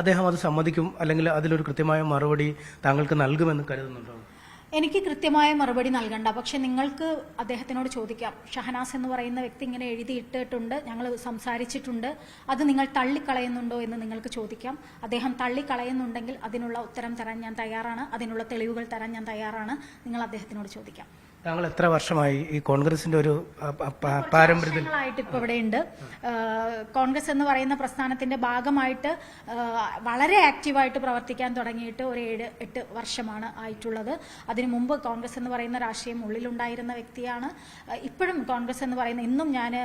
അദ്ദേഹം അത് സമ്മതിക്കും അല്ലെങ്കിൽ അതിലൊരു കൃത്യമായ മറുപടി താങ്കൾക്ക് നൽകുമെന്ന് കരുതുന്നുണ്ടോ? എനിക്ക് കൃത്യമായ മറുപടി നൽകണ്ട, പക്ഷെ നിങ്ങൾക്ക് അദ്ദേഹത്തിനോട് ചോദിക്കാം. ഷഹനാസ് എന്ന് പറയുന്ന വ്യക്തി ഇങ്ങനെ എഴുതിയിട്ടിട്ടുണ്ട്, ഞങ്ങൾ സംസാരിച്ചിട്ടുണ്ട്, അത് നിങ്ങൾ തള്ളിക്കളയുന്നുണ്ടോ എന്ന് നിങ്ങൾക്ക് ചോദിക്കാം. അദ്ദേഹം തള്ളിക്കളയുന്നുണ്ടെങ്കിൽ അതിനുള്ള ഉത്തരം തരാൻ ഞാൻ തയ്യാറാണ്, അതിനുള്ള തെളിവുകൾ തരാൻ ഞാൻ തയ്യാറാണ്. നിങ്ങൾ അദ്ദേഹത്തിനോട് ചോദിക്കാം. താങ്കൾ എത്ര വർഷമായി ഈ കോൺഗ്രസിന്റെ ഒരു പാരമ്പര്യമായിട്ട് ഇപ്പൊ ഇവിടെ ഉണ്ട്? കോൺഗ്രസ് എന്ന് പറയുന്ന പ്രസ്ഥാനത്തിന്റെ ഭാഗമായിട്ട് വളരെ ആക്റ്റീവായിട്ട് പ്രവർത്തിക്കാൻ തുടങ്ങിയിട്ട് ഒരു 7-8 വർഷമാണ് ആയിട്ടുള്ളത്. അതിനു മുമ്പ് കോൺഗ്രസ് എന്ന് പറയുന്ന രാഷ്ട്രീയം ഉള്ളിലുണ്ടായിരുന്ന വ്യക്തിയാണ്. ഇപ്പോഴും കോൺഗ്രസ് എന്ന് പറയുന്ന ഇന്നും ഞാൻ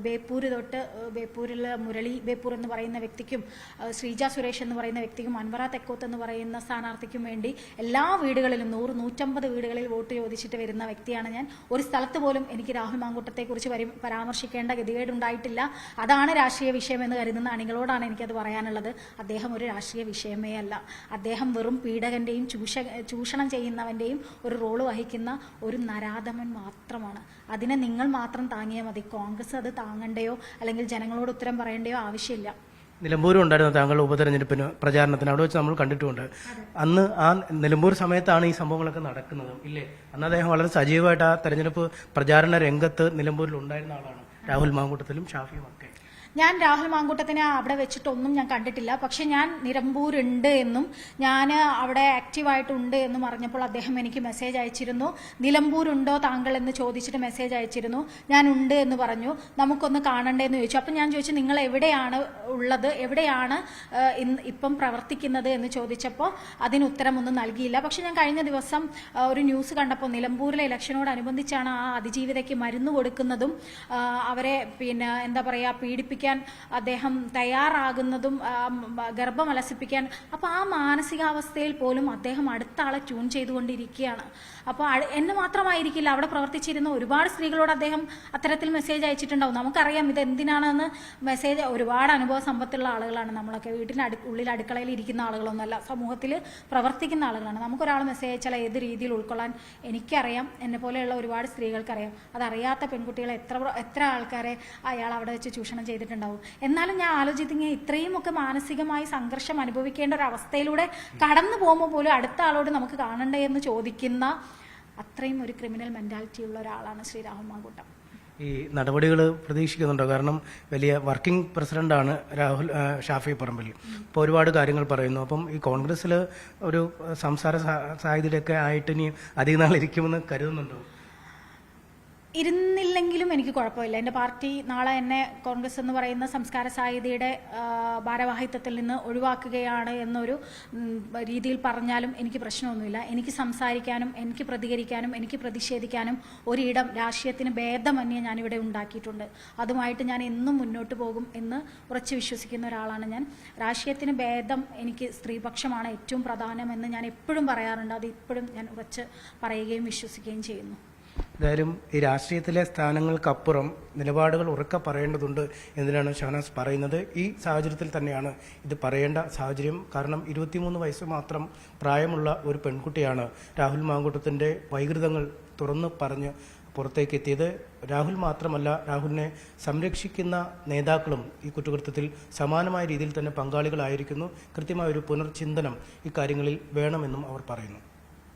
ബേപ്പൂര് തൊട്ട് ബേപ്പൂരിൽ മുരളി ബേപ്പൂർ എന്ന് പറയുന്ന വ്യക്തിക്കും ശ്രീജ സുരേഷ് എന്ന് പറയുന്ന വ്യക്തിക്കും അൻവറ തെക്കോത്ത് എന്ന് പറയുന്ന സ്ഥാനാർത്ഥിക്കും വേണ്ടി എല്ലാ വീടുകളിലും 100-150 വീടുകളിൽ വോട്ട് ചോദിച്ചിട്ട് വരുന്ന വ്യക്തിയാണ് ഞാൻ. ഒരു സ്ഥലത്ത് പോലും എനിക്ക് രാഹുൽ മാങ്കൂട്ടത്തെക്കുറിച്ച് പരാമർശിക്കേണ്ട ഗതികേടുണ്ടായിട്ടില്ല. അതാണ് രാഷ്ട്രീയ വിഷയം എന്ന് കരുതുന്ന അണികളോടാണ് എനിക്കത് പറയാനുള്ളത്. അദ്ദേഹം ഒരു രാഷ്ട്രീയ വിഷയമേ അല്ല. അദ്ദേഹം വെറും പീഡകന്റെയും ചൂഷണം ചെയ്യുന്നവന്റെയും ഒരു റോള് വഹിക്കുന്ന ഒരു നരാധമൻ മാത്രമാണ്. അതിനെ നിങ്ങൾ മാത്രം താങ്ങിയാൽ മതി. കോൺഗ്രസ് അത് താങ്ങണ്ടയോ അല്ലെങ്കിൽ ജനങ്ങളോട് ഉത്തരം പറയേണ്ടയോ ആവശ്യമില്ല. നിലമ്പൂരും ഉണ്ടായിരുന്നു താങ്കൾ ഉപതെരഞ്ഞെടുപ്പിന് പ്രചാരണത്തിന്, അവിടെ വെച്ച് നമ്മൾ കണ്ടിട്ടുമുണ്ട്. അന്ന് ആ നിലമ്പൂർ സമയത്താണ് ഈ സംഭവങ്ങളൊക്കെ നടക്കുന്നത് ഇല്ലേ? അന്ന് അദ്ദേഹം വളരെ സജീവമായിട്ട് ആ തെരഞ്ഞെടുപ്പ് പ്രചാരണ രംഗത്ത് നിലമ്പൂരിൽ ഉണ്ടായിരുന്ന ആളാണ്, രാഹുൽ മാങ്കൂട്ടത്തിലും ഷാഫിയും ഒക്കെ. ഞാൻ രാഹുൽ മാങ്കൂട്ടത്തിനെ അവിടെ വെച്ചിട്ടൊന്നും ഞാൻ കണ്ടിട്ടില്ല. പക്ഷെ ഞാൻ നിലമ്പൂരുണ്ട് എന്നും ഞാൻ അവിടെ ആക്റ്റീവായിട്ടുണ്ട് എന്നും അറിഞ്ഞപ്പോൾ അദ്ദേഹം എനിക്ക് മെസ്സേജ് അയച്ചിരുന്നു. നിലമ്പൂരുണ്ടോ താങ്കൾ എന്ന് ചോദിച്ചിട്ട് മെസ്സേജ് അയച്ചിരുന്നു. ഞാൻ ഉണ്ട് എന്ന് പറഞ്ഞു. നമുക്കൊന്ന് കാണണ്ടേന്ന് ചോദിച്ചു. അപ്പം ഞാൻ ചോദിച്ചു, നിങ്ങൾ എവിടെയാണ് ഉള്ളത്, എവിടെയാണ് ഇപ്പം പ്രവർത്തിക്കുന്നത് എന്ന് ചോദിച്ചപ്പോൾ അതിന് ഉത്തരമൊന്നും നൽകിയില്ല. പക്ഷെ ഞാൻ കഴിഞ്ഞ ദിവസം ഒരു ന്യൂസ് കണ്ടപ്പോൾ നിലമ്പൂരിലെ ഇലക്ഷനോടനുബന്ധിച്ചാണ് ആ അതിജീവിതയ്ക്ക് മരുന്ന് കൊടുക്കുന്നതും അവരെ എന്താ പറയുക പീഡിപ്പിക്കാൻ അദ്ദേഹം തയ്യാറാകുന്നതും ഗർഭമലസിപ്പിക്കാൻ. അപ്പോൾ ആ മാനസികാവസ്ഥയിൽ പോലും അദ്ദേഹം അടുത്ത ആളെ ട്യൂൺ ചെയ്തുകൊണ്ടിരിക്കുകയാണ്. അപ്പോൾ എന്നെ മാത്രമായിരിക്കില്ല, അവിടെ പ്രവർത്തിച്ചിരുന്ന ഒരുപാട് സ്ത്രീകളോട് അദ്ദേഹം അത്തരത്തിൽ മെസ്സേജ് അയച്ചിട്ടുണ്ടാവും. നമുക്കറിയാം ഇത് എന്തിനാണെന്ന്. മെസ്സേജ് ഒരുപാട് അനുഭവ സമ്പത്തുള്ള ആളുകളാണ് നമ്മളൊക്കെ. വീട്ടിന് ഉള്ളിൽ അടുക്കളയിൽ ഇരിക്കുന്ന ആളുകളൊന്നുമല്ല, സമൂഹത്തിൽ പ്രവർത്തിക്കുന്ന ആളുകളാണ്. നമുക്കൊരാൾ മെസ്സേജ് അയച്ചാൽ ഏത് രീതിയിൽ ഉൾക്കൊള്ളാൻ എനിക്കറിയാം, എന്നെ പോലെയുള്ള ഒരുപാട് സ്ത്രീകൾക്കറിയാം. അതറിയാത്ത പെൺകുട്ടികളെ എത്ര ആൾക്കാരെ അയാൾ അവിടെ വെച്ച് ചൂഷണം ചെയ്തിട്ടുണ്ടാവും. എന്നാലും ഞാൻ ആലോചിക്കുന്ന ഇത്രയുമൊക്കെ മാനസികമായി സംഘർഷം അനുഭവിക്കേണ്ട ഒരു അവസ്ഥയിലൂടെ കടന്നു പോകുമ്പോൾ പോലും അടുത്ത ആളോട് നമുക്ക് കാണണ്ടേ എന്ന് ചോദിക്കുന്ന അത്രയും ഒരു ക്രിമിനൽ മെന്റാലിറ്റി ഉള്ള ഒരാളാണ് ശ്രീ രാഹുൽ മാങ്കൂട്ടം. ഈ നടപടികൾ പ്രതീക്ഷിക്കുന്നുണ്ടോ? കാരണം വലിയ വർക്കിംഗ് പ്രസിഡന്റാണ് രാഹുൽ ഷാഫി പറമ്പിൽ. ഇപ്പോൾ ഒരുപാട് കാര്യങ്ങൾ പറയുന്നു. അപ്പം ഈ കോൺഗ്രസ്സിൽ ഒരു സംസാര സാധ്യതയൊക്കെ ആയിട്ട് ഇനി അധികം നാൾ ഇരിക്കുമെന്ന് കരുതുന്നുണ്ടോ? ഇരുന്നില്ലെങ്കിലും എനിക്ക് കുഴപ്പമില്ല. എൻ്റെ പാർട്ടി നാളെ എന്നെ കോൺഗ്രസ് എന്ന് പറയുന്ന സംസ്കാര സാഹിത്യയുടെ ഭാരവാഹിത്വത്തിൽ നിന്ന് ഒഴിവാക്കുകയാണ് എന്നൊരു രീതിയിൽ പറഞ്ഞാലും എനിക്ക് പ്രശ്നമൊന്നുമില്ല. എനിക്ക് സംസാരിക്കാനും എനിക്ക് പ്രതികരിക്കാനും എനിക്ക് പ്രതിഷേധിക്കാനും ഒരിടം രാഷ്ട്രീയത്തിന് ഭേദമന്യേ ഞാനിവിടെ ഉണ്ടാക്കിയിട്ടുണ്ട്. അതുമായിട്ട് ഞാൻ എന്നും മുന്നോട്ട് പോകും എന്ന് ഉറച്ചു വിശ്വസിക്കുന്ന ഒരാളാണ് ഞാൻ. രാഷ്ട്രീയത്തിന് ഭേദം എനിക്ക് സ്ത്രീപക്ഷമാണ് ഏറ്റവും പ്രധാനമെന്ന് ഞാൻ എപ്പോഴും പറയാറുണ്ട്. അത് ഇപ്പോഴും ഞാൻ ഉറച്ച് പറയുകയും വിശ്വസിക്കുകയും ചെയ്യുന്നു. എന്തായാലും ഈ രാഷ്ട്രീയത്തിലെ സ്ഥാനങ്ങൾക്കപ്പുറം നിലപാടുകൾ ഉറക്കെ പറയേണ്ടതുണ്ട് എന്നതിനാണ് ഷഹനാസ് പറയുന്നത്. ഈ സാഹചര്യത്തിൽ തന്നെയാണ് ഇത് പറയേണ്ട സാഹചര്യം. കാരണം 23 വയസ്സ് മാത്രം പ്രായമുള്ള ഒരു പെൺകുട്ടിയാണ് രാഹുൽ മാങ്കൂട്ടത്തിൻ്റെ വൈകൃതങ്ങൾ തുറന്നു പറഞ്ഞ് പുറത്തേക്ക് എത്തിയത്. രാഹുൽ മാത്രമല്ല, രാഹുലിനെ സംരക്ഷിക്കുന്ന നേതാക്കളും ഈ കുറ്റകൃത്യത്തിൽ സമാനമായ രീതിയിൽ തന്നെ പങ്കാളികളായിരിക്കുന്നു. കൃത്യമായ ഒരു പുനർചിന്തനം ഇക്കാര്യങ്ങളിൽ വേണമെന്നും അവർ പറയുന്നു.